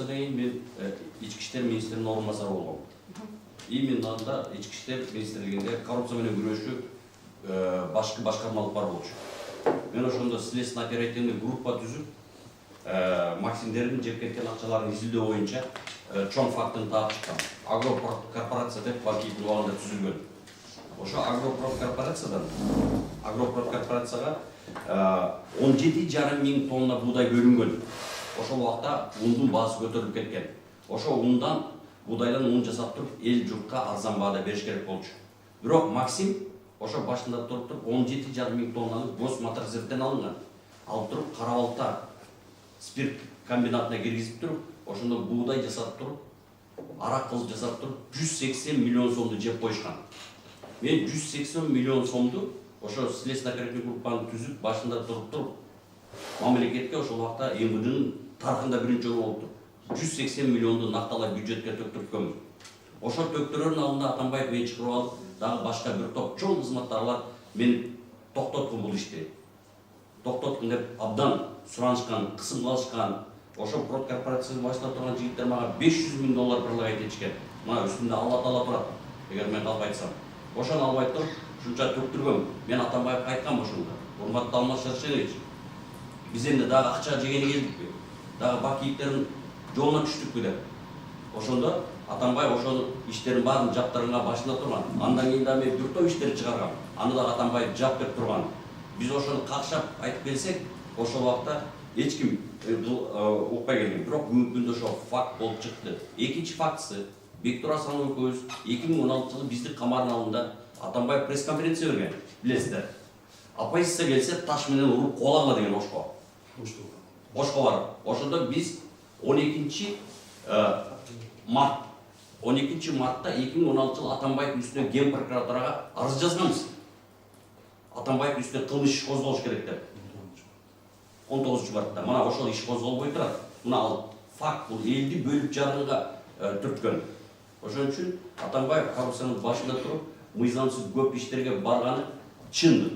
болсодан кийин мен ички иштер министринин орун басары болгом. Именно анда ички иштер министрлигинде коррупция менен күрөшүү башкы башкармалык бар болчу. Мен ошондо следственно оперативный группа түзүп, Максимдердин жеп кеткен акчаларын изилдөө боюнча чоң фактын таап чыккан. Агропрокорпорация деп Бакиевдин убагында түзүлгөн. Ошо агропрокорпорацияга 17,5 миң тонна буудай бөлүнгөн. Ошол убакта ундун баасы көтөрүлүп кеткен. Ошо ундан буудайдан ун жасап туруп эл журтка арзан баада бериш керек болчу. Бирок Максим ошо башында туруп 17,5 миң тоннаны Госмотрозревден алынган. Алып туруп Карабалта спирт комбинатына киргизип туруп, ошондо буудай жасап туруп, арак кылып жасап туруп 180 миллион сомду жеп коюшкан. Мен 180 миллион сомду ошо следственно оперативный группаны түзүп, башында туруп, мамлекетке ошол убакта МВДнын тарыхында биринчи жолу болуп 180 миллионду накталай бюджетке төктүрткөнбүз. Ошо төктөрөнүн алдында Атамбаев мени чакырып алып, дагы башка бир топ чоң кызматтарлар мени токтоткун бул ишти. Токтоткун деп абдан суранышкан, кысым кылышкан. Ошо корпорациянын башында турган жигиттер мага 500 миң доллар прилагать этишкен. Мына үстүндө Алла Таала турат. Эгер мен калп айтсам, ошону албай туруп, ушунча төктүргөм. Мен Атамбаевге айткам ошондо. Урматтуу Алмаз Шаршенович, биз эмне дагы акча жегени келдикпи? Дагы Бакиевдердин жолуна түштүкпү деп. Ошондо Атамбаев ошонун иштерин баарын жаптырганга башында турган. Андан кийин дагы мен бир топ иштерди чыгаргам. Аны дагы Атамбаев жап деп турган. Биз ошону какшап айтып келсек, ошол убакта эч ким укпай келген. Бирок бүгүнкү күндө ошо факт болуп чыкты. Экинчи фактысы, Бектур Асанов экөөбүз 2016 жылы биздин камардын алдында Атамбаев пресс-конференция берген, билесиздер. Оппозиция келсе таш менен уруп колагыла деген Ошко. Ошко бар. Ошондо биз 12 мартта 2016 жылы Атамбаев үстүнө Ген прокуратурага арыз жазганбыз. Атамбаев үстүнө кылмыш иш козголуш керек деп. 19 мартта. Мына ошол иш козголбой турат. Мына факт бул элди бөлүп жарганга түрткөн. Ошон үчүн Атамбаев коррупциянын башында туруп, мыйзамсыз көп иштерге барганы чын.